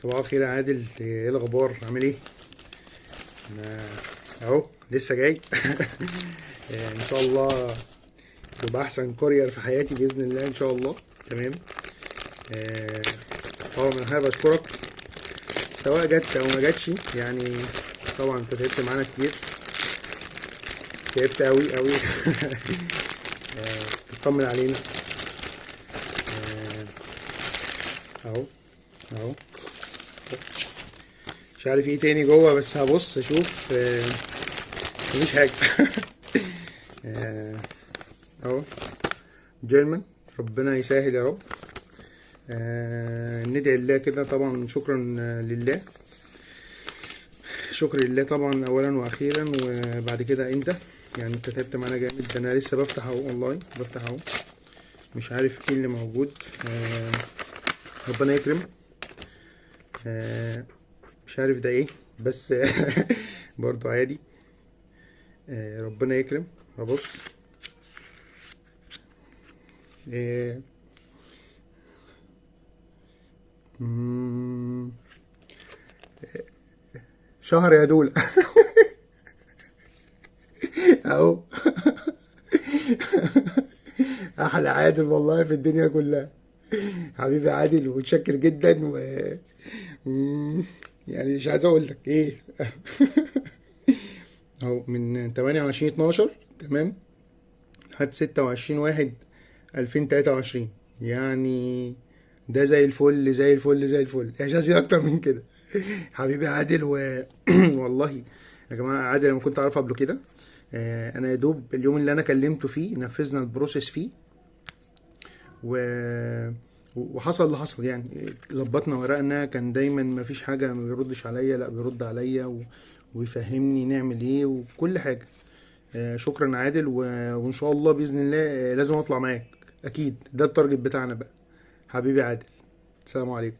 صباح الخير يا عادل، ايه الاخبار؟ عامل ايه؟ انا اهو لسه جاي. ان شاء الله يبقى احسن كورير في حياتي باذن الله ان شاء الله. تمام. آه، طبعا انا حابب اشكرك سواء جت او ما جاتش يعني. طبعا انت تعبت معانا كتير، تعبت قوي قوي. تطمن علينا. آه، اهو اهو. مش عارف ايه تاني جوه، بس هبص اشوف. مفيش حاجه. آه، اهو جيرمان. ربنا يسهل يا رب. ندعي الله كده طبعا. شكرا لله. شكر لله طبعا اولا واخيرا، وبعد كده انت يعني انت تعبت معانا جامد. ده انا لسه بفتح اهو اونلاين، بفتح اهو مش عارف ايه اللي موجود. ربنا يكرم. مش عارف ده ايه بس. برضو عادي. ربنا يكرم. هبص. آه، مم، شهر يا دول. اهو. احلى عادل والله في الدنيا كلها. حبيبي عادل، ومتشكر جدا مم، يعني مش عايز اقول لك ايه. اهو من 28/12 تمام لحد 26/1/2023 يعني. ده زي الفل زي الفل زي الفل، مش عايز اكتر من كده. حبيبي عادل والله يا جماعه، عادل انا كنت اعرفه قبل كده. انا يا دوب اليوم اللي انا كلمته فيه نفذنا البروسيس فيه و... وحصل اللي حصل يعني. ظبطنا ورقنا، كان دايما ما فيش حاجه ما بيردش عليا، لا بيرد عليا ويفهمني نعمل ايه وكل حاجه. شكرا عادل وان شاء الله باذن الله لازم اطلع معاك اكيد. ده التارجت بتاعنا بقى. حبيبي عادل، السلام عليكم.